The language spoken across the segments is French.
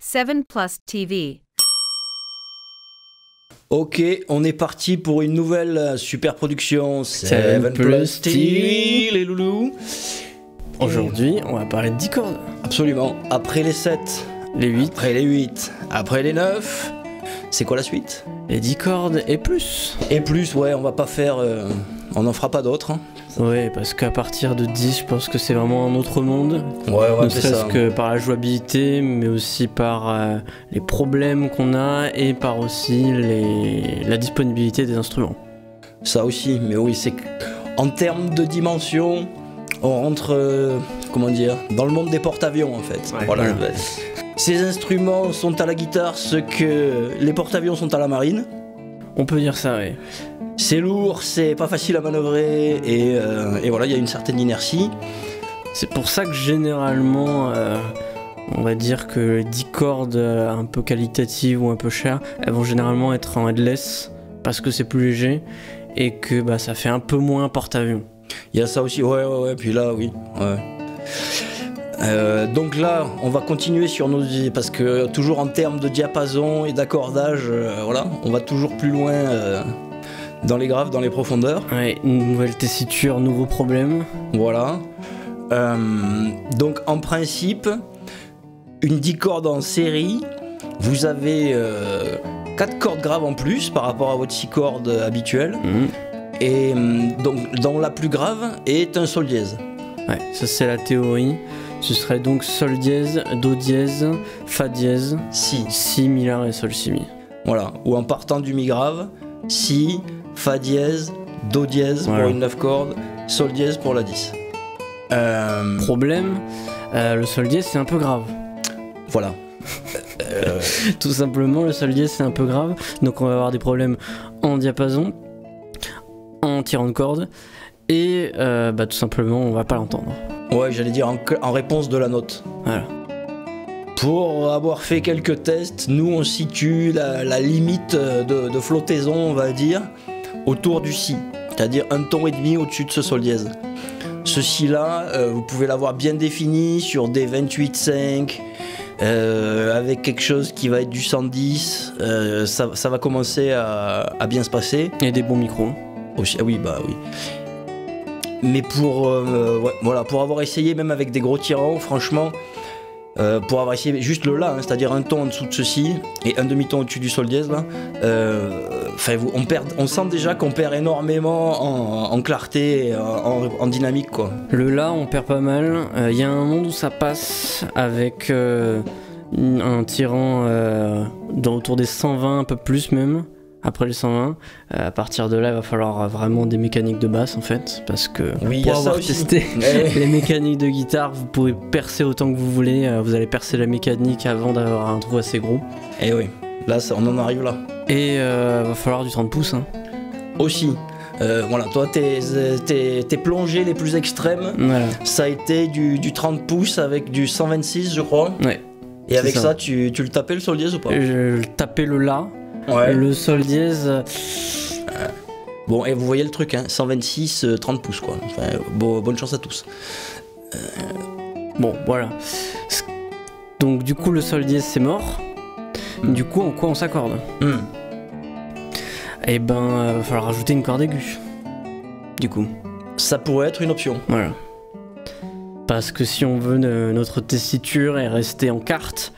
7 Plus TV. Ok, on est parti pour une nouvelle super production 7 Plus TV, les loulous. Aujourd'hui, on va parler de 10 cordes. Absolument. Après les 7, Les 8, après les 8, après les 9, c'est quoi la suite? les 10 cordes et plus. Et plus, ouais, on va pas faire... on n'en fera pas d'autres. Hein. Ouais, parce qu'à partir de 10, je pense que c'est vraiment un autre monde. Ouais, Ne c'est serait-ce ça. que par la jouabilité, mais aussi par les problèmes qu'on a et par aussi la disponibilité des instruments. Ça aussi, mais oui, c'est que... En termes de dimension, on rentre, comment dire, dans le monde des porte-avions en fait. Ouais, Voilà. voilà. Ces instruments sont à la guitare ce que les porte-avions sont à la marine. On peut dire ça, oui. C'est lourd, c'est pas facile à manœuvrer et voilà, il y a une certaine inertie. C'est pour ça que généralement, on va dire que les 10 cordes un peu qualitatives ou un peu chères, elles vont généralement être en headless parce que c'est plus léger et que bah, ça fait un peu moins porte-avions. Il y a ça aussi, ouais, puis là, oui. Ouais. Donc là, on va continuer sur nos... Parce que toujours en termes de diapason et d'accordage, voilà, on va toujours plus loin dans les graves, dans les profondeurs. Ouais, une nouvelle tessiture, nouveau problème. Voilà. Donc en principe, une 10 cordes en série, vous avez 4 cordes graves en plus par rapport à votre 6 cordes habituelle. Et donc dans la plus grave est un sol dièse. Ouais, ça c'est la théorie. Ce serait donc sol dièse, do dièse, fa dièse, Si. si mi la et sol si mi. Voilà. Ou en partant du mi grave, si, fa dièse, do dièse Voilà. pour une 9 cordes, sol dièse pour la 10. Problème, le sol dièse c'est un peu grave. Voilà. Tout simplement, le sol dièse c'est un peu grave. Donc on va avoir des problèmes en diapason, en tirant de corde, et bah, tout simplement on va pas l'entendre. Ouais, j'allais dire en réponse de la note. Voilà. Pour avoir fait quelques tests, nous on situe la limite de flottaison, on va dire, autour du si, c'est-à-dire un ton et demi au-dessus de ce sol dièse. Ce si-là, vous pouvez l'avoir bien défini sur des 28,5, avec quelque chose qui va être du 110, ça va commencer à bien se passer. Et des bons micros. Aussi, ah oui, bah oui. Mais pour, ouais, voilà, pour avoir essayé, même avec des gros tirants, franchement, pour avoir essayé juste le la, hein, c'est-à-dire un ton en dessous de ceci et un demi-ton au-dessus du sol dièse, là, on sent déjà qu'on perd énormément en clarté, et en dynamique, quoi. Le la on perd pas mal. Il y a un monde où ça passe avec un tirant autour des 120, un peu plus même. Après les 120, à partir de là, il va falloir vraiment des mécaniques de basse en fait, parce que Oui, y pour a ça avoir aussi. testé Ouais. les mécaniques de guitare, vous pouvez percer autant que vous voulez, vous allez percer la mécanique avant d'avoir un trou assez gros. Et oui, là, on en arrive là. Et va falloir du 30 pouces. Hein. Aussi, voilà, toi, tes plongées les plus extrêmes, Voilà. ça a été du 30 pouces avec du 126, je crois. Ouais. Et C'est avec ça. ça, tu le tapais le sol dièse ou pas? Je tapais le la, Ouais. le sol dièse. Bon, et vous voyez le truc, hein, 126, 30 pouces, quoi. Enfin, bonne chance à tous. Bon, voilà. Donc du coup, le sol dièse c'est mort. Du coup, en quoi on s'accorde? Eh ben, va falloir rajouter une corde aiguë. Du coup, Ça pourrait être une option. voilà. Parce que si on veut notre tessiture et rester en carte,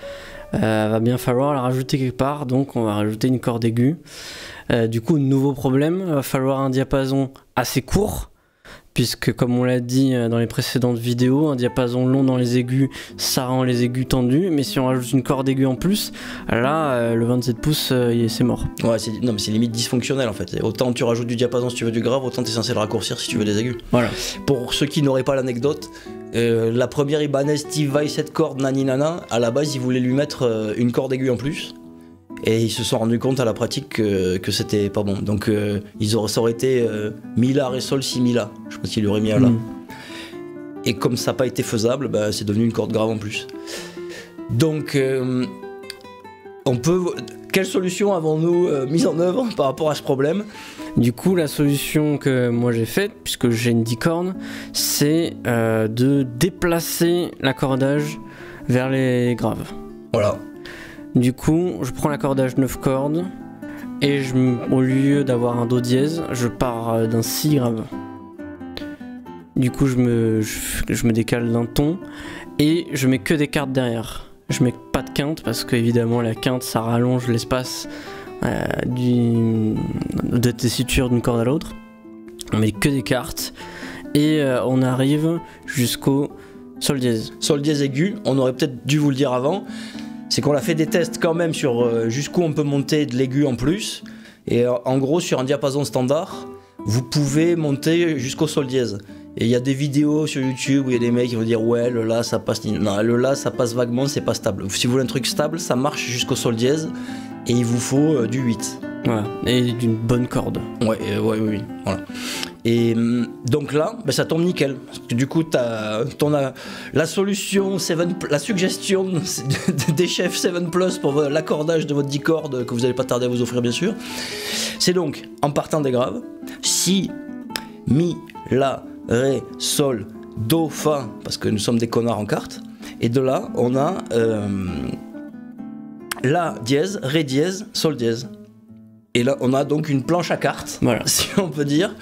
va bien falloir la rajouter quelque part. Donc, on va rajouter une corde aiguë. Du coup, nouveau problème, va falloir un diapason assez court. Puisque, comme on l'a dit dans les précédentes vidéos, un diapason long dans les aigus, ça rend les aigus tendus. Mais si on rajoute une corde aiguë en plus, là, le 27 pouces, c'est mort. Ouais, non, mais c'est limite dysfonctionnel en fait. Autant tu rajoutes du diapason si tu veux du grave, autant t'es censé le raccourcir si tu veux des aigus. Voilà. Pour ceux qui n'auraient pas l'anecdote, la première Ibanez Steve Vai 7 cordes Nani Nana, à la base ils voulaient lui mettre une corde aiguë en plus. Et ils se sont rendus compte à la pratique que c'était pas bon. Donc ça aurait été mi la ré sol si mi la. Je pense qu'il aurait mis un la. Et comme ça n'a pas été faisable, bah, c'est devenu une corde grave en plus. Donc quelle solution avons-nous mise en œuvre par rapport à ce problème? Du coup, la solution que moi j'ai faite, puisque j'ai une 10 cordes, c'est de déplacer l'accordage vers les graves. Voilà. Du coup, je prends l'accordage 9 cordes et au lieu d'avoir un do dièse, je pars d'un si grave. Du coup, je me décale d'un ton et je mets que des quartes derrière. Je mets pas de quinte parce que évidemment la quinte ça rallonge l'espace de tessiture d'une corde à l'autre. On met que des quartes et on arrive jusqu'au sol dièse. Sol dièse aigu, on aurait peut-être dû vous le dire avant, c'est qu'on a fait des tests quand même sur jusqu'où on peut monter de l'aigu en plus. Et en gros, sur un diapason standard, vous pouvez monter jusqu'au sol dièse. Et il y a des vidéos sur YouTube où il y a des mecs qui vont dire ouais, le la ça passe. Non, le la ça passe vaguement, c'est pas stable. Si vous voulez un truc stable, ça marche jusqu'au sol dièse et il vous faut du 8. Voilà, et d'une bonne corde. Ouais, oui, voilà. Et donc là, ça tombe nickel. Parce que du coup, la solution, la suggestion des chefs 7 Plus pour l'accordage de votre 10 cordes que vous n'allez pas tarder à vous offrir, bien sûr. C'est donc, en partant des graves, si, mi, la, ré, sol, do, fa, parce que nous sommes des connards en carte. Et de là, on a la dièse, ré dièse, sol dièse. Et là, on a donc une planche à cartes, voilà, si on peut dire,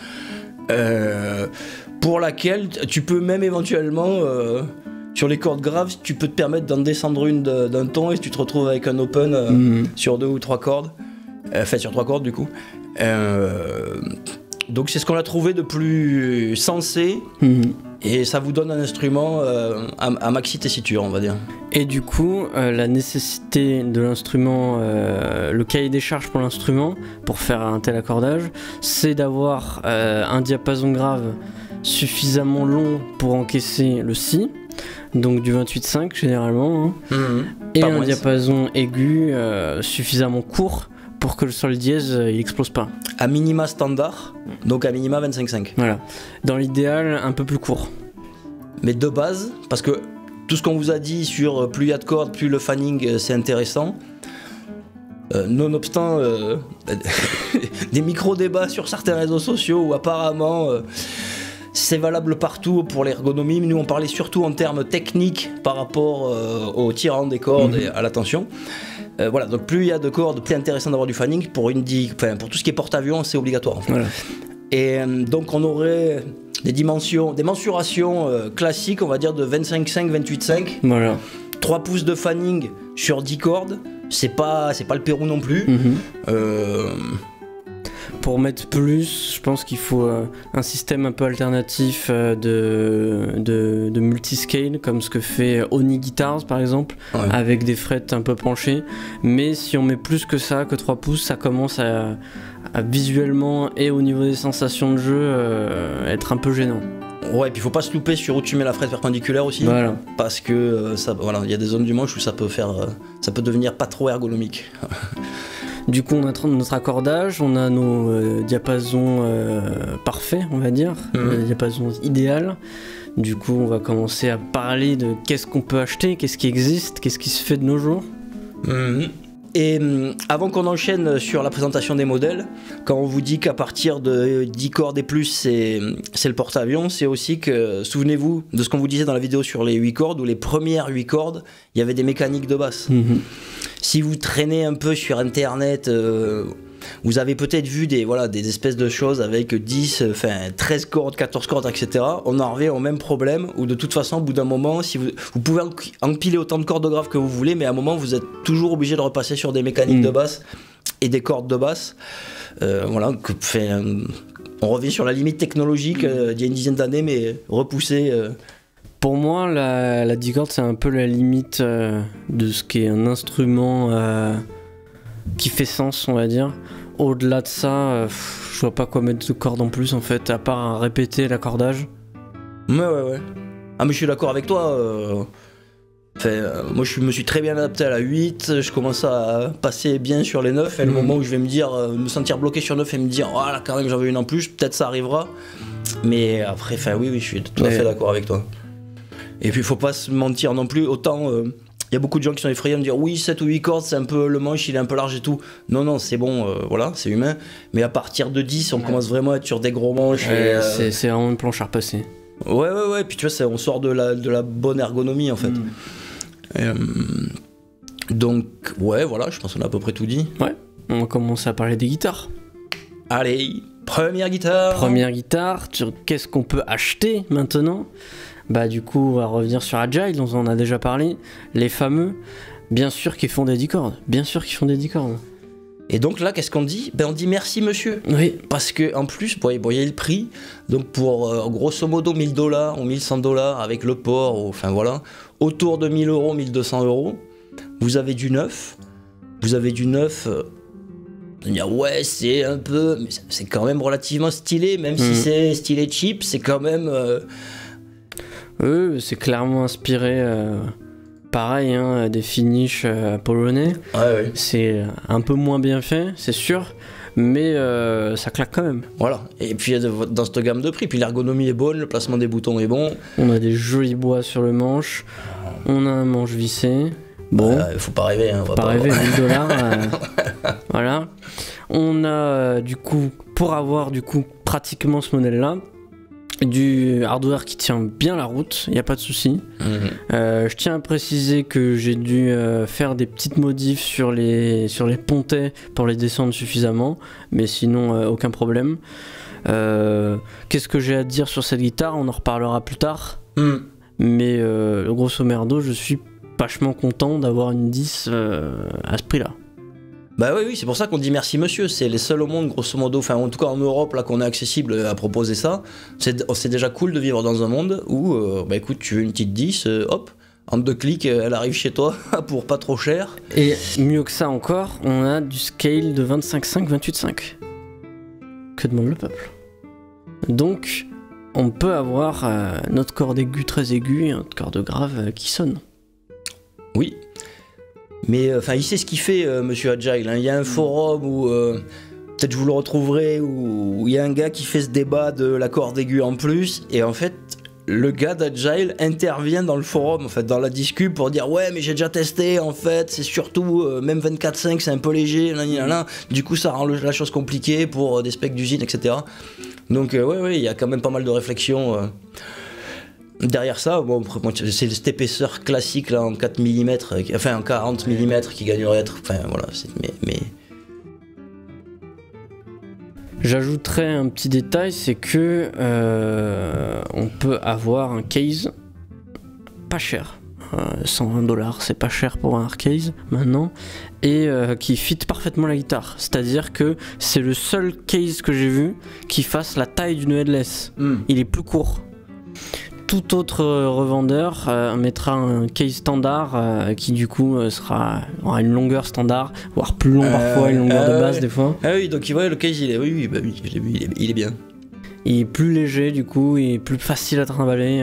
pour laquelle tu peux même éventuellement, sur les cordes graves, tu peux te permettre d'en descendre une d'un ton et tu te retrouves avec un open sur 2 ou 3 cordes, enfin sur 3 cordes du coup. Donc c'est ce qu'on a trouvé de plus sensé. Et ça vous donne un instrument à maxi tessiture, on va dire. Et du coup, la nécessité de l'instrument, le cahier des charges pour l'instrument, pour faire un tel accordage, c'est d'avoir un diapason grave suffisamment long pour encaisser le si, donc du 28,5 généralement, et un diapason aigu suffisamment court pour que le sol dièse il explose pas. À minima standard, donc à minima 25,5. Voilà. Dans l'idéal, un peu plus court. Mais de base, parce que tout ce qu'on vous a dit sur plus il y a de cordes, plus le fanning c'est intéressant. Nonobstant des micro-débats sur certains réseaux sociaux où apparemment c'est valable partout pour l'ergonomie, mais nous on parlait surtout en termes techniques par rapport au tirant des cordes et à la tension. Voilà, donc plus il y a de cordes, plus c'est intéressant d'avoir du fanning. Pour tout ce qui est porte-avions, c'est obligatoire. En fait. Voilà. Et donc on aurait des mensurations classiques, on va dire de 25,5, 28,5. Voilà. 3 pouces de fanning sur 10 cordes, c'est pas le Pérou non plus. Pour mettre plus, je pense qu'il faut un système un peu alternatif de multiscale, comme ce que fait Oni Guitars par exemple, avec des frettes un peu penchées. Mais si on met plus que ça, que 3 pouces, ça commence à visuellement et au niveau des sensations de jeu être un peu gênant. Ouais, et puis faut pas se louper sur où tu mets la frette perpendiculaire aussi, voilà. Parce que il y a des zones du manche où ça peut devenir pas trop ergonomique. Du coup, on a notre accordage, on a nos diapasons parfaits, on va dire, diapasons idéal. Du coup, on va commencer à parler de qu'est-ce qu'on peut acheter, qu'est-ce qui existe, qu'est-ce qui se fait de nos jours. Et avant qu'on enchaîne sur la présentation des modèles, quand on vous dit qu'à partir de 10 cordes et plus c'est le porte-avions, c'est aussi que, souvenez-vous de ce qu'on vous disait dans la vidéo sur les 8 cordes, où les premières 8 cordes, il y avait des mécaniques de basse. Si vous traînez un peu sur internet, vous avez peut-être vu des espèces de choses avec 13 cordes, 14 cordes, etc. On en revient au même problème, où de toute façon, au bout d'un moment, si vous pouvez empiler autant de cordes graves que vous voulez, mais à un moment, vous êtes toujours obligé de repasser sur des mécaniques de basse et des cordes de basse. On revient sur la limite technologique d'il y a une dizaine d'années, mais repoussée. Pour moi, la 10 cordes, c'est un peu la limite de ce qu'est un instrument qui fait sens, on va dire. Au-delà de ça, je vois pas quoi mettre de cordes en plus, en fait, à part répéter l'accordage. Ouais. Ah, mais je suis d'accord avec toi. Moi, je me suis très bien adapté à la 8. Je commence à passer bien sur les 9. Et le moment où je vais me sentir bloqué sur 9 et me dire, oh là, quand même, j'en veux une en plus, peut-être ça arrivera. Mais après, oui, je suis tout à fait d'accord avec toi. Et puis, il faut pas se mentir non plus. Autant, y a beaucoup de gens qui sont effrayés à me dire, oui, 7 ou 8 cordes, c'est un peu le manche, il est un peu large et tout. Non, c'est bon, voilà, c'est humain. Mais à partir de 10, on commence vraiment à être sur des gros manches. C'est vraiment une planche à repasser. Ouais. Puis tu vois, on sort de la bonne ergonomie, en fait. Donc, ouais, voilà, je pense qu'on a à peu près tout dit. Ouais, on va commencer à parler des guitares. Allez, première guitare. Première guitare, qu'est-ce qu'on peut acheter maintenant? Bah du coup, on va revenir sur Agile, dont on en a déjà parlé. Les fameux, bien sûr qu'ils font des 10 cordes. Bien sûr qu'ils font des 10 cordes. Et donc là, qu'est-ce qu'on dit? Ben on dit merci monsieur. Oui. Parce que en plus, bon, il y a le prix. Donc pour grosso modo 1000 $, ou 1100 $ avec le port, enfin voilà, autour de 1000 €, 1200 €, vous avez du neuf. Vous avez du neuf. Ouais, c'est un peu, mais c'est quand même relativement stylé, même si c'est stylé cheap, c'est quand même. C'est clairement inspiré. Pareil, hein, des finishes polonais. Ouais. C'est un peu moins bien fait, c'est sûr, mais ça claque quand même. Voilà. Et puis dans cette gamme de prix, puis l'ergonomie est bonne, le placement des boutons est bon. On a des jolis bois sur le manche, on a un manche vissé. Bon, faut pas rêver, hein, on va pas rêver, 1000 $. Voilà. On a du coup, pour avoir du coup pratiquement ce modèle-là, du hardware qui tient bien la route, il n'y a pas de souci. Je tiens à préciser que j'ai dû faire des petites modifs sur les pontets pour les descendre suffisamment, mais sinon aucun problème. Qu'est-ce que j'ai à dire sur cette guitare? On en reparlera plus tard. Mais grosso merdo, je suis vachement content d'avoir une 10 à ce prix-là. Bah oui, c'est pour ça qu'on dit merci monsieur, c'est les seuls au monde grosso modo, enfin en tout cas en Europe là qu'on est accessible à proposer ça. C'est déjà cool de vivre dans un monde où bah écoute, tu veux une petite 10, hop, en 2 clics elle arrive chez toi pour pas trop cher. Et mieux que ça encore, on a du scale de 25,5, 28,5. Que demande le peuple? Donc on peut avoir notre corde aiguë très aiguë et notre corde grave qui sonne. Oui. Mais enfin, il sait ce qu'il fait, monsieur Agile. Hein. Il y a un forum où peut-être vous le retrouverez, où il y a un gars qui fait ce débat de la corde aiguë en plus, et en fait, le gars d'Agile intervient dans le forum, en fait, dans la discussion pour dire ouais, mais j'ai déjà testé, en fait, c'est surtout même 24,5, c'est un peu léger, du coup, ça rend la chose compliquée pour des specs d'usine, etc. Donc ouais, il y a quand même pas mal de réflexions. Derrière ça, bon, c'est cette épaisseur classique là en 4 mm, enfin en 40 mm qui gagnerait à être. Enfin voilà, mais. J'ajouterais un petit détail, c'est que on peut avoir un case pas cher. 120 $, c'est pas cher pour un case maintenant, et qui fit parfaitement la guitare. C'est-à-dire que c'est le seul case que j'ai vu qui fasse la taille d'une headless. Il est plus court. Tout autre revendeur mettra un case standard qui du coup aura une longueur standard, voire plus long parfois, une longueur de base des fois. Ah oui, donc le case il est, oui, bah oui, je l'ai vu, il est bien. Il est plus léger du coup, il est plus facile à trimballer.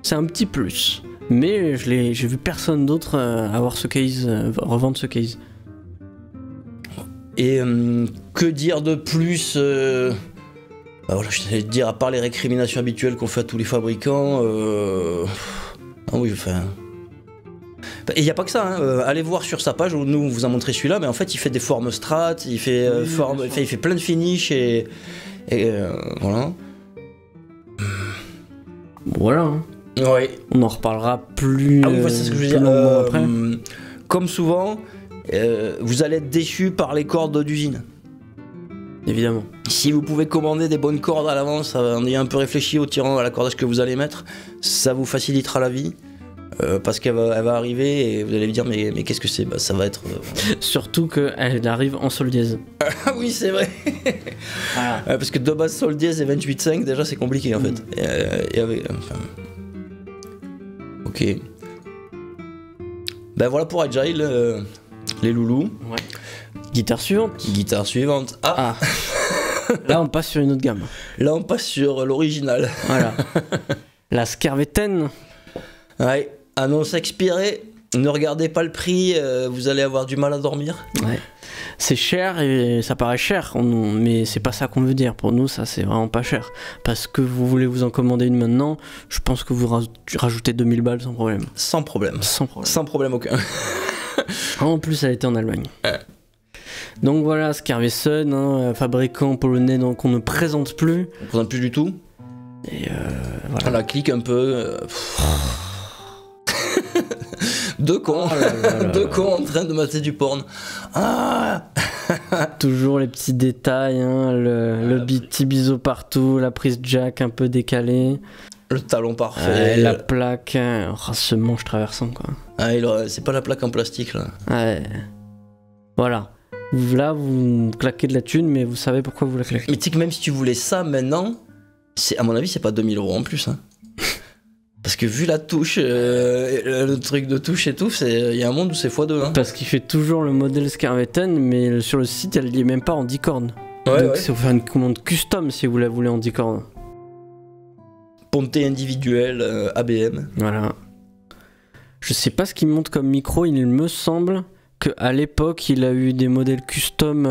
C'est un petit plus. Mais j'ai vu personne d'autre avoir ce case, revendre ce case. Et que dire de plus bah voilà, je vais te dire, à part les récriminations habituelles qu'on fait à tous les fabricants, ah oui, enfin. Et il n'y a pas que ça, hein. Allez voir sur sa page où nous on vous a montré celui-là, mais en fait il fait des formes strat, il fait, il fait plein de finishes et voilà. Voilà. Hein. Ouais. On en reparlera plus. Ah oui, c'est ce que je veux dire. Après. Comme souvent, vous allez être déçus par les cordes d'usine. Évidemment. Si vous pouvez commander des bonnes cordes à l'avance, en ayant un peu réfléchi au tirant à l'accordage que vous allez mettre, ça vous facilitera la vie. Parce qu'elle va arriver et vous allez me dire mais qu'est-ce que c'est? Bah ça va être... Surtout qu'elle arrive en sol dièse. Ah oui, c'est vrai. Voilà. Parce que de base sol dièse et 28,5 déjà c'est compliqué en fait. Et avec, enfin... Ok. Ben voilà pour Agile, les loulous. Ouais. Guitare suivante. Guitare suivante. Ah. Là on passe sur une autre gamme. Là on passe sur l'original. Voilà. La Skerveten. Ouais. Annonce expirée. Ne regardez pas le prix, vous allez avoir du mal à dormir. Ouais. C'est cher et ça paraît cher, mais c'est pas ça qu'on veut dire. Pour nous, ça c'est vraiment pas cher. Parce que vous voulez vous en commander une maintenant, je pense que vous rajoutez 2000 balles sans problème. Sans problème. Sans problème. Sans problème aucun. En plus, elle était en Allemagne. Donc voilà, Skervesen, hein, fabricant polonais qu'on ne présente plus. On ne présente plus du tout. Et voilà. On la clique un peu. Deux cons, Oh là là là deux là. cons en train de mater du porn. Ah, Toujours les petits détails, hein, le petit biseau partout, la prise jack un peu décalée, le talon parfait. la plaque, ce manche traversant quoi. Ah, c'est pas la plaque en plastique là. Ouais. Voilà. Là, vous claquez de la thune, mais vous savez pourquoi vous la claquez. Mais tu sais que même si tu voulais ça maintenant, à mon avis, c'est pas 2000 € en plus. Hein. Parce que vu la touche, le truc de touche et tout, il y a un monde où c'est x2. Hein. Parce qu'il fait toujours le modèle Scarvetten, mais sur le site, elle n'est même pas en 10 cordes. Ouais, Donc ouais. c'est vous faire une commande custom si vous la voulez en 10 cordes. Ponté individuel, ABM. Voilà. Je sais pas ce qu'il monte comme micro, il me semble qu'à l'époque, il a eu des modèles custom,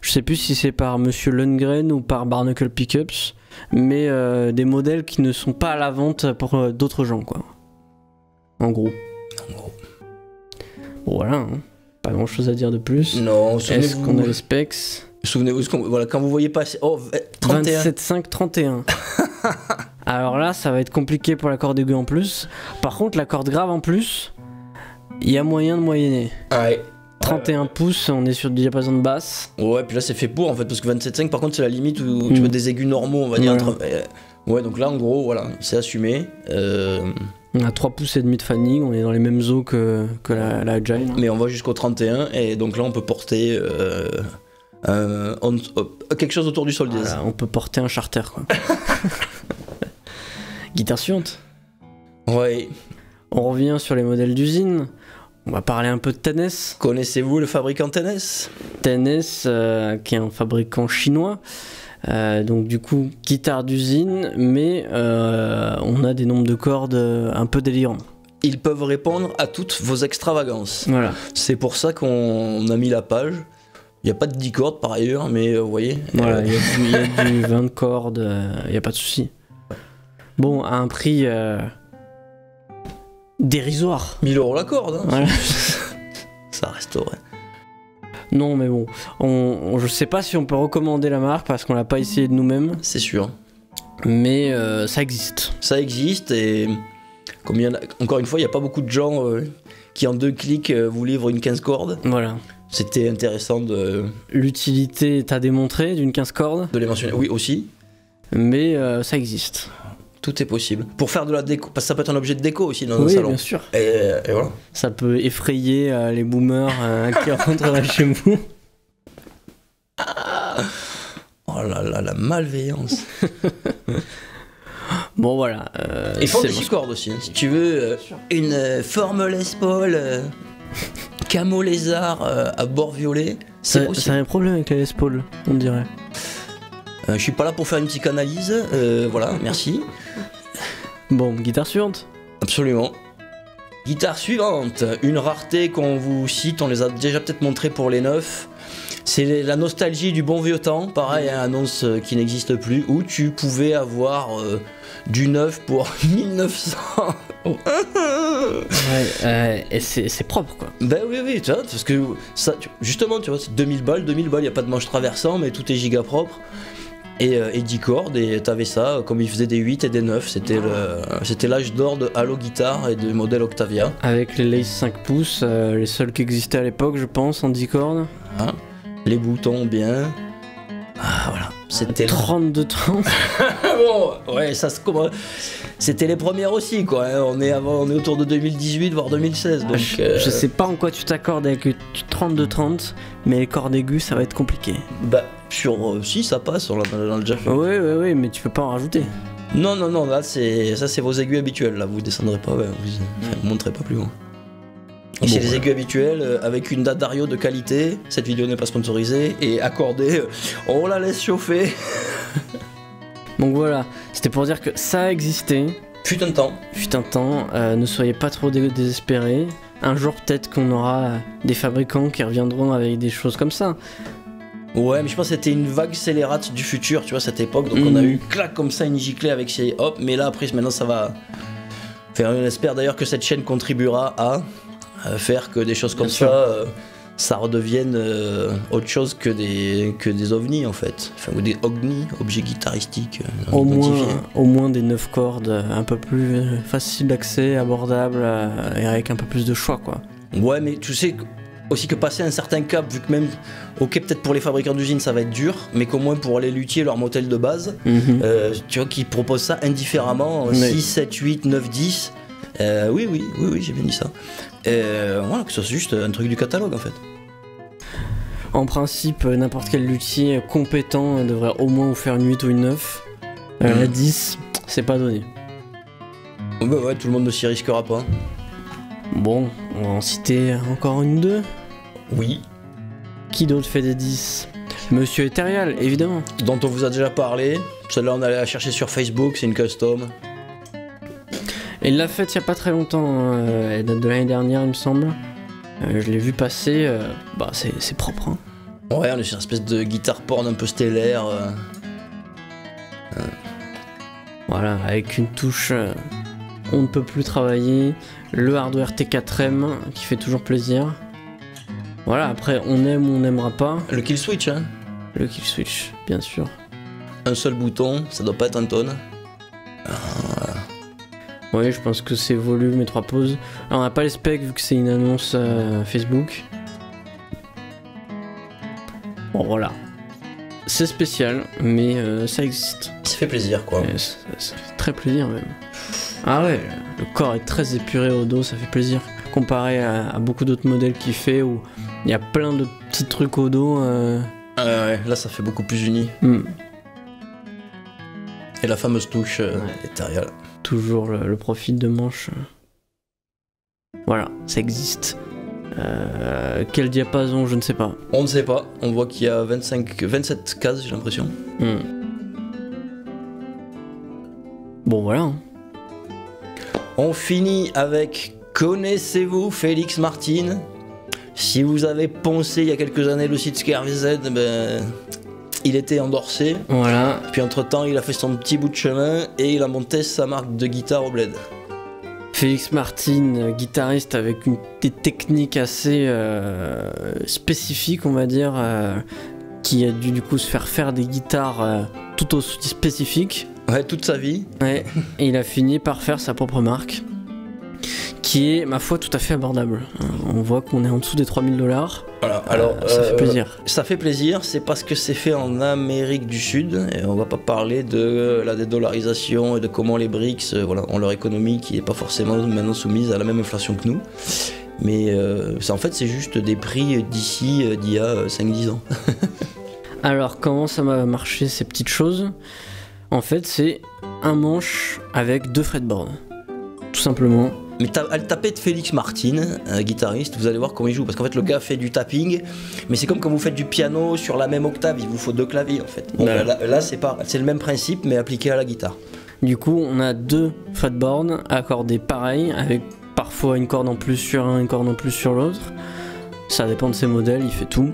je sais plus si c'est par Monsieur Lundgren ou par Barnacle Pickups, mais des modèles qui ne sont pas à la vente pour d'autres gens, quoi. En gros. Bon, voilà, hein. Pas grand chose à dire de plus. Non, Est-ce qu'on a les souvenez-vous. specs? Souvenez-vous, voilà, quand vous voyez passer. Oh, 31. 27,5, 31. Alors là, ça va être compliqué pour la corde aiguë en plus. Par contre, la corde grave en plus, il y a moyen de moyenner. Ouais. 31 pouces, on est sur du diapason de basse. Ouais, puis là c'est fait pour en fait, parce que 27,5 par contre c'est la limite où tu veux des aigus normaux, on va dire. Voilà. Ouais, donc là en gros, voilà, c'est assumé. On a 3 pouces et demi de fanning, on est dans les mêmes eaux que la Agile. Mais on va jusqu'au 31, et donc là on peut porter quelque chose autour du sol dièse. Voilà, on peut porter un charter, quoi. Guitare suivante. Ouais. On revient sur les modèles d'usine. On va parler un peu de Tennis. Connaissez-vous le fabricant Tennis? Tennis, qui est un fabricant chinois. Donc du coup, guitare d'usine, mais on a des nombres de cordes un peu délirants. Ils peuvent répondre à toutes vos extravagances. Voilà. C'est pour ça qu'on a mis la page. Il n'y a pas de 10 cordes par ailleurs, mais vous voyez. Voilà, il y a du 20 cordes, il n'y a pas de souci. Bon, à un prix dérisoire. 1000 € la corde, hein. Voilà. Ça resterait. Non, mais bon, je sais pas si on peut recommander la marque parce qu'on l'a pas essayé de nous-mêmes, C'est sûr. mais ça existe. Ça existe et comme encore une fois, il n'y a pas beaucoup de gens qui en 2 clics vous livrent une 15 cordes. Voilà. C'était intéressant de L'utilité est à démontrer d'une 15 cordes, les mentionner. Oui, aussi, mais ça existe. tout est possible. Pour faire de la déco, parce que ça peut être un objet de déco aussi dans un Oui, salon. bien sûr. Et voilà. Ça peut effrayer les boomers qui rentrent là chez vous. Oh là là, la malveillance. Bon, voilà. Ils font c'est des bon. 6 cordes aussi. Hein. Si tu veux une forme Les Paul camo lézard à bord violet, c'est Ça a possible. un problème avec les Les Paul, on dirait. Je suis pas là pour faire une psychanalyse. Voilà, merci. Bon, guitare suivante. Absolument. Guitare suivante, une rareté qu'on vous cite, on les a déjà peut-être montré pour les neufs. C'est la nostalgie du bon vieux temps, pareil, hein, annonce qui n'existe plus, où tu pouvais avoir du neuf pour 1900. Oh. Ouais, et c'est propre, quoi. Ben oui, tu vois, parce que ça, justement, tu vois, c'est 2000 balles, il n'y a pas de manche traversant, mais tout est giga propre. Et 10 cordes, et t'avais ça, comme ils faisaient des 8 et des 9, c'était l'âge d'or de Halo Guitar et du modèle Octavia. Avec les Lace 5 pouces, les seuls qui existaient à l'époque, je pense, en 10 cordes. Hein, les boutons bien. Ah voilà, c'était 32-30. bon, ouais, ça se commence. C'était les premières aussi, quoi. Hein. On est autour de 2018, voire 2016. Donc, Je sais pas en quoi tu t'accordes avec le 32-30, mais les cordes aiguës, ça va être compliqué. Bah, si ça passe, on l'a déjà fait. Oui, mais tu peux pas en rajouter. Non, là, c'est vos aigus habituels, là. Vous descendrez pas, ouais, vous monterez pas plus loin. Et c'est les aigus habituels avec une date d'Ario de qualité. Cette vidéo n'est pas sponsorisée et accordée. On la laisse chauffer. Donc voilà, c'était pour dire que ça a existé. Fut un temps. Fut un temps, ne soyez pas trop désespérés. Un jour, peut-être qu'on aura des fabricants qui reviendront avec des choses comme ça. Ouais, mais je pense que c'était une vague scélérate du futur, tu vois, cette époque. Donc on a eu clac comme ça, une giclée avec ces hop. Mais là, après, maintenant, ça va faire. On espère d'ailleurs que cette chaîne contribuera à faire que des choses comme Bien sûr. ça ça redevienne autre chose que des ovnis en fait. Enfin, ou des ognis, objets guitaristiques. Au moins des 9 cordes, un peu plus facile d'accès, abordable, et avec un peu plus de choix quoi. Ouais, mais tu sais aussi que passer un certain cap, vu que même, ok, peut-être pour les fabricants d'usines ça va être dur, mais qu'au moins pour les luthiers, leur modèle de base, tu vois, qu'ils proposent ça indifféremment, 6, 7, 8, 9, 10. Oui, j'ai bien dit ça. Voilà, que ce soit juste un truc du catalogue en fait. En principe, n'importe quel luthier compétent devrait au moins vous faire une 8 ou une 9. La 10, c'est pas donné. Bah ouais, tout le monde ne s'y risquera pas. Bon, on va en citer encore une ou deux. Oui. Qui d'autre fait des 10 ? Monsieur Ethereal, évidemment. Dont on vous a déjà parlé. Celle-là, on allait la chercher sur Facebook, c'est une custom. Et il l'a faite il y a pas très longtemps, elle date de l'année dernière, il me semble. Je l'ai vu passer, bah c'est propre. Hein. Ouais, on est sur une espèce de guitare porn un peu stellaire. Voilà, avec une touche, on ne peut plus travailler. Le hardware T4M qui fait toujours plaisir. Voilà, après on aime ou on n'aimera pas. Le kill switch, hein. Le kill switch, bien sûr. Un seul bouton, ça doit pas être un tonne. Oui, je pense que c'est volume et 3 pauses. Alors on n'a pas les specs vu que c'est une annonce Facebook. Bon voilà. C'est spécial, mais ça existe. Ça fait plaisir quoi. Ça fait très plaisir même. Ah ouais, le corps est très épuré au dos, ça fait plaisir. Comparé à beaucoup d'autres modèles qu'il fait où il y a plein de petits trucs au dos. Ouais, là ça fait beaucoup plus uni. Et la fameuse touche Ethereal. Toujours le profil de manche. Voilà, ça existe. Quel diapason, je ne sais pas. On ne sait pas, on voit qu'il y a 27 cases, j'ai l'impression. Bon voilà. Hein. On finit avec connaissez-vous Félix Martin? Si vous avez poncé il y a quelques années le site ScareVZ, ben, il était endorsé. Voilà. Puis entre temps, il a fait son petit bout de chemin et il a monté sa marque de guitare au bled. Félix Martin, guitariste avec des techniques assez spécifiques, on va dire, qui a dû du coup se faire des guitares tout aussi spécifiques. Ouais, toute sa vie. Ouais, et il a fini par faire sa propre marque, qui est, ma foi, tout à fait abordable. On voit qu'on est en dessous des 3000 $. Voilà, alors ça fait plaisir. Ça fait plaisir, c'est parce que c'est fait en Amérique du Sud, et on va pas parler de la dédollarisation et de comment les BRICS ont leur économie qui n'est pas forcément maintenant soumise à la même inflation que nous. Mais en fait, c'est juste des prix d'ici, d'il y a 5-10 ans. Alors, comment ça va marcher ces petites choses ? En fait, c'est un manche avec 2 fretboards, tout simplement. Mais tapez de Félix Martin, un guitariste, vous allez voir comment il joue. Parce qu'en fait, le gars fait du tapping, mais c'est comme quand vous faites du piano sur la même octave, il vous faut 2 claviers en fait. Bon, ouais. Là c'est le même principe, mais appliqué à la guitare. Du coup, on a 2 fretboards accordés pareil, avec parfois une corde en plus sur un, une corde en plus sur l'autre. Ça dépend de ses modèles, il fait tout.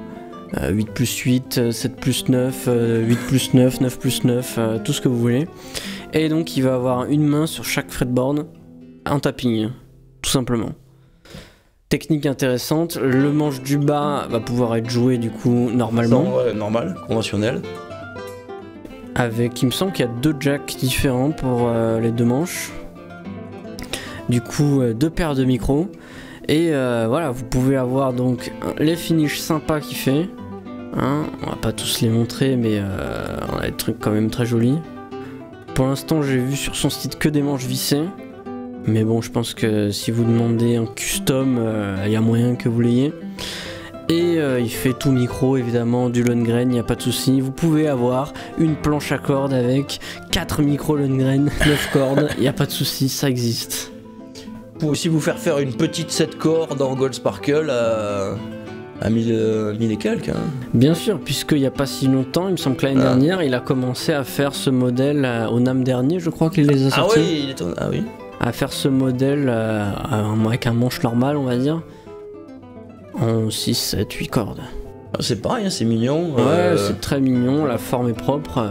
8 plus 8, 7 plus 9, 8 plus 9, 9 plus 9, tout ce que vous voulez. Et donc il va avoir une main sur chaque fretboard en tapping, tout simplement. Technique intéressante, le manche du bas va pouvoir être joué du coup normalement. Normal, conventionnel. Avec, il me semble qu'il y a 2 jacks différents pour les 2 manches. Du coup 2 paires de micros. Et voilà, vous pouvez avoir donc les finishes sympas qu'il fait. Hein, on va pas tous les montrer, mais on a des trucs quand même très jolis. Pour l'instant, j'ai vu sur son site que des manches vissées. Mais bon, je pense que si vous demandez un custom, il y a moyen que vous l'ayez. Et il fait tout micro, évidemment, du Lundgren, il n'y a pas de souci. Vous pouvez avoir une planche à cordes avec 4 micros Lundgren, 9 cordes, il n'y a pas de souci, ça existe. Vous pouvez aussi vous faire une petite 7 cordes en Gold Sparkle à 1000 et quelques. Hein. Bien sûr, puisqu'il n'y a pas si longtemps, il me semble que l'année dernière, il a commencé à faire ce modèle au NAMM dernier, je crois qu'il les a sortis. Ah oui, à faire ce modèle avec un manche normal, on va dire, en 6, 7, 8 cordes. C'est pareil, hein, c'est mignon. Ouais, c'est très mignon, la forme est propre.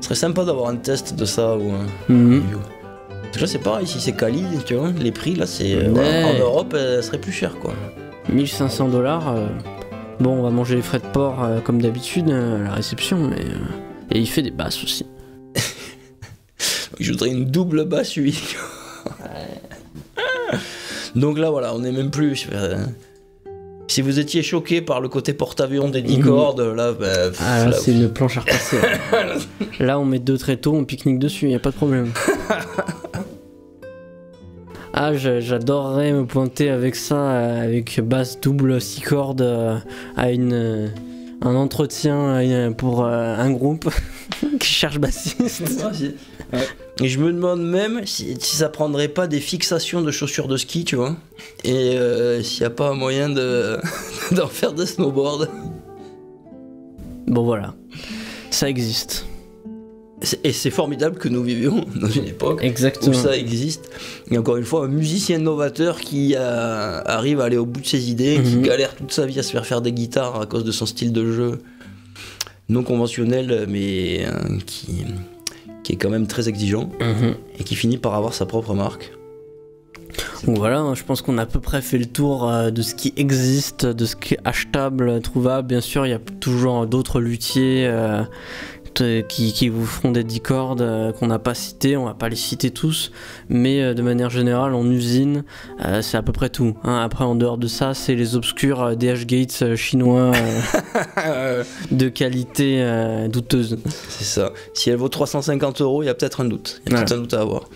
Ce serait sympa d'avoir un test de ça ou Parce que là c'est pareil, si c'est quali, tu vois, les prix là c'est... en Europe, ça serait plus cher quoi. 1500 $, Bon, on va manger les frais de port comme d'habitude à la réception, mais et il fait des basses aussi. Je voudrais une double basse 8. Donc là voilà, on n'est même plus. Si vous étiez choqué par le côté porte-avions des 10 cordes, là, là c'est une planche à repasser. Là on met 2 tréteaux, on pique-nique dessus, y a pas de problème. Ah, j'adorerais me pointer avec ça, avec basse double 6 cordes à un entretien pour un groupe qui cherche bassiste. Et je me demande même si ça prendrait pas des fixations de chaussures de ski, tu vois, et s'il n'y a pas un moyen d'en faire des snowboards. Bon voilà, ça existe. Et c'est formidable que nous vivions dans une époque Exactement. où ça existe. Et encore une fois, un musicien novateur qui arrive à aller au bout de ses idées, qui galère toute sa vie à se faire des guitares à cause de son style de jeu non conventionnel, mais qui est quand même très exigeant, et qui finit par avoir sa propre marque. Donc voilà, je pense qu'on a à peu près fait le tour de ce qui existe, de ce qui est achetable, trouvable. Bien sûr, il y a toujours d'autres luthiers qui vous feront des 10 cordes qu'on n'a pas cités, on va pas les citer tous, mais de manière générale en usine c'est à peu près tout, hein. Après en dehors de ça c'est les obscurs DH Gates chinois de qualité douteuse. C'est ça, si elle vaut 350 €, il y a peut-être un doute, il y a peut-être un doute à avoir.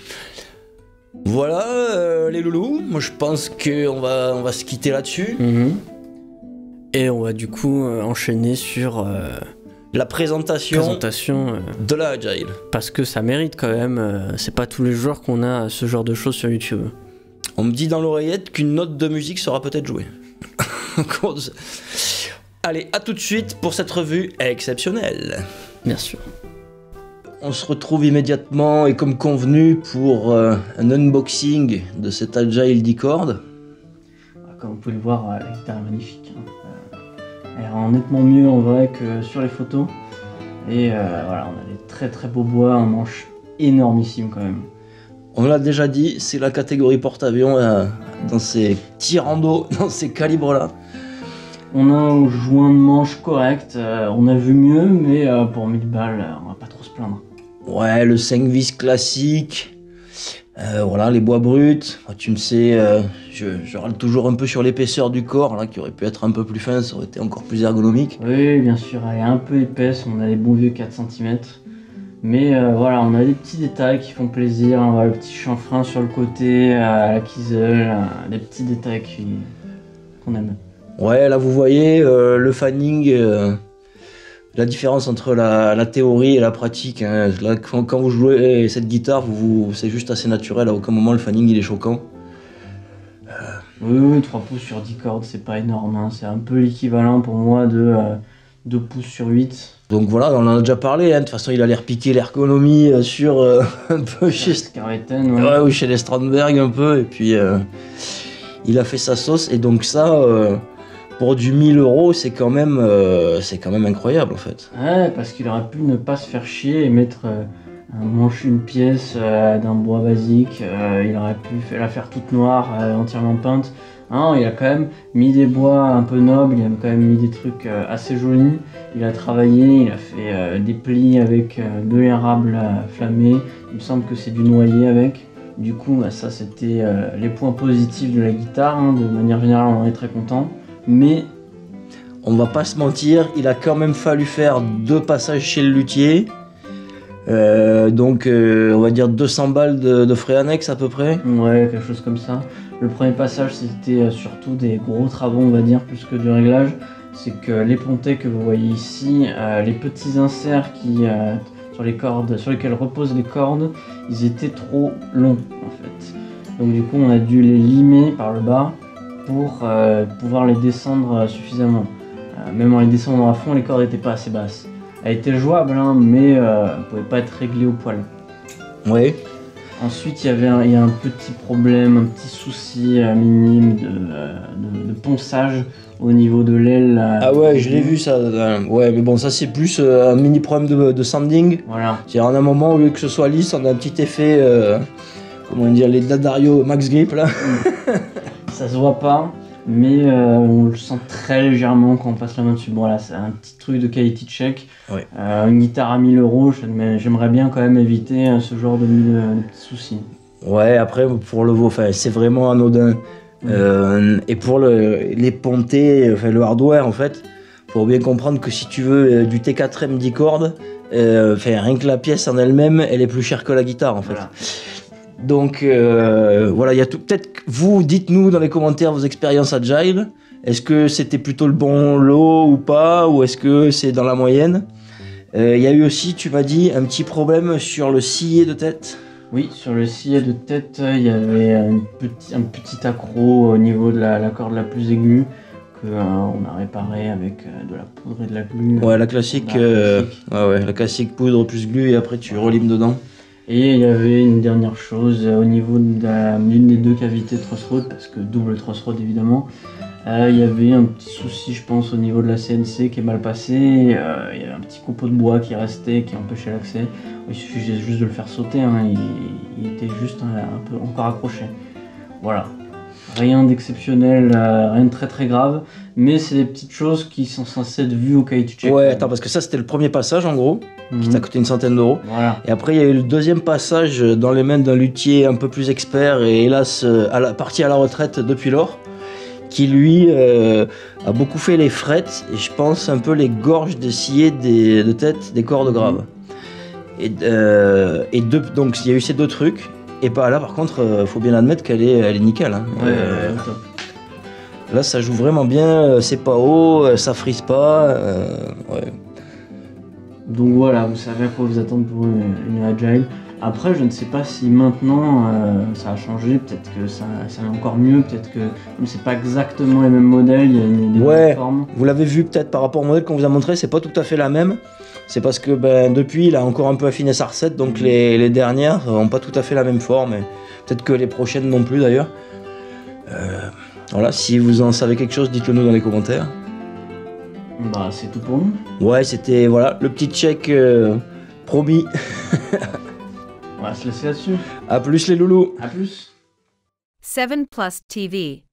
Voilà les loulous, moi je pense qu'on va se quitter là-dessus. Et on va du coup enchaîner sur la présentation de la Agile. Parce que ça mérite quand même, c'est pas tous les jours qu'on a ce genre de choses sur YouTube. On me dit dans l'oreillette qu'une note de musique sera peut-être jouée. Allez, à tout de suite pour cette revue exceptionnelle. Bien sûr. On se retrouve immédiatement et comme convenu pour un unboxing de cette Agile 10 cordes. Comme vous pouvez le voir, la guitare est magnifique. Elle rend nettement mieux en vrai que sur les photos. Et voilà, on a des très très beaux bois, un manche énormissime quand même. On l'a déjà dit, c'est la catégorie porte-avions dans ces petits randos, dans ces calibres-là. On a un joint de manche correct, on a vu mieux, mais pour 1000 balles, on va pas trop se plaindre. Ouais, le 5 vis classique. Voilà, les bois bruts, tu me sais, je râle toujours un peu sur l'épaisseur du corps, là, qui aurait pu être un peu plus fin, ça aurait été encore plus ergonomique. Oui, bien sûr, elle est un peu épaisse, on a les bons vieux 4 cm. Mais voilà, on a des petits détails qui font plaisir, on a le petit chanfrein sur le côté, la Kiesel, des petits détails qu'on aime. Ouais, là vous voyez, le fanning, la différence entre la théorie et la pratique, hein. Là, quand vous jouez cette guitare, c'est juste assez naturel, à aucun moment le fanning il est choquant. Oui, 3 pouces sur 10 cordes, c'est pas énorme, hein. C'est un peu l'équivalent pour moi de 2 pouces sur 8. Donc voilà, on en a déjà parlé, hein. De toute façon il a l'air piqué l'ergonomie sur un peu chez Scarletten, ouais, oui, chez les Strandberg un peu, et puis il a fait sa sauce, et donc ça... pour du 1000 €, c'est quand même incroyable en fait. Ouais, parce qu'il aurait pu ne pas se faire chier et mettre un manche, une pièce d'un bois basique. Il aurait pu la faire toute noire, entièrement peinte. Non, il a quand même mis des bois un peu nobles, il a quand même mis des trucs assez jolis. Il a travaillé, il a fait des plis avec de l'érable flammé. Il me semble que c'est du noyer avec. Du coup, bah, ça c'était les points positifs de la guitare, hein. De manière générale, on en est très content. Mais on va pas se mentir, il a quand même fallu faire 2 passages chez le luthier. Donc on va dire 200 balles de frais annexes à peu près. Ouais, quelque chose comme ça. Le premier passage c'était surtout des gros travaux, on va dire, plus que du réglage. C'est que les pontets que vous voyez ici, les petits inserts sur les cordes, sur lesquels reposent les cordes, ils étaient trop longs en fait. Donc du coup on a dû les limer par le bas pour pouvoir les descendre suffisamment. Même en les descendant à fond, les cordes n'étaient pas assez basses. Elle était jouable, hein, mais elle ne pouvait pas être réglée au poil. Oui. Ensuite, il y a un petit problème, un petit souci minime de ponçage au niveau de l'aile. Ah ouais, je l'ai vu ça. Ouais, mais bon, ça c'est plus un mini problème de sanding. Voilà. C'est-à-dire en un moment, au lieu que ce soit lisse, on a un petit effet, comment dire, les Dadario Max Grip là. Ça se voit pas, mais on le sent très légèrement quand on passe la main dessus. Bon, voilà, c'est un petit truc de quality check. Ouais. Une guitare à 1000 euros, j'aimerais bien quand même éviter ce genre de petits soucis. Ouais, après, pour le enfin, c'est vraiment anodin. Et pour les pontées, enfin, le hardware, en fait, faut bien comprendre que si tu veux du T4M 10 cordes, enfin, rien que la pièce en elle-même, elle est plus chère que la guitare, en fait. Voilà. Donc, voilà, il y a tout. Peut-être que vous, dites-nous dans les commentaires vos expériences Agile. Est-ce que c'était plutôt le bon lot ou pas, ou est-ce que c'est dans la moyenne? Il y a eu aussi, tu m'as dit, un petit problème sur le sillet de tête. Oui, sur le sillet de tête, il y avait un petit accro au niveau de la corde la plus aiguë qu'on a réparé avec de la poudre et de la glu. Ouais, la classique, la classique poudre plus glu et après tu relimes dedans. Et il y avait une dernière chose au niveau d'une des deux cavités de truss rod, parce que double truss rod évidemment. Il y avait un petit souci, je pense, au niveau de la CNC qui est mal passé. Il y avait un petit coupeau de bois qui restait, qui empêchait l'accès. Il suffisait juste de le faire sauter, hein. Il était juste un peu encore accroché. Voilà. Rien d'exceptionnel, rien de très très grave, mais c'est des petites choses qui sont censées être vues au quality check. Ouais, attends, parce que ça c'était le premier passage en gros, qui t'a coûté 100 € Voilà. Et après il y a eu le deuxième passage dans les mains d'un luthier un peu plus expert et hélas parti à la retraite depuis lors, qui lui a beaucoup fait les frettes et je pense un peu les gorges des sillets de tête des cordes graves. Donc il y a eu ces deux trucs. Et pas là, par contre, faut bien admettre qu'elle est nickel. Hein. Top. Là, ça joue vraiment bien. C'est pas haut, ça frise pas. Ouais. Donc voilà, vous savez à quoi vous attendre pour une Agile. Après, je ne sais pas si maintenant ça a changé. Peut-être que ça est encore mieux. Peut-être que comme c'est pas exactement les mêmes modèles, il y a des formes. Vous l'avez vu peut-être par rapport au modèle qu'on vous a montré, c'est pas tout à fait la même. C'est parce que depuis, il a encore un peu affiné sa recette, donc les dernières n'ont pas tout à fait la même forme. Peut-être que les prochaines non plus d'ailleurs. Voilà, si vous en savez quelque chose, dites-le nous dans les commentaires. Bah, c'est tout pour nous. Ouais, c'était voilà, le petit check promis. On va se laisser là-dessus. A plus les loulous. À plus. 7 Plus TV.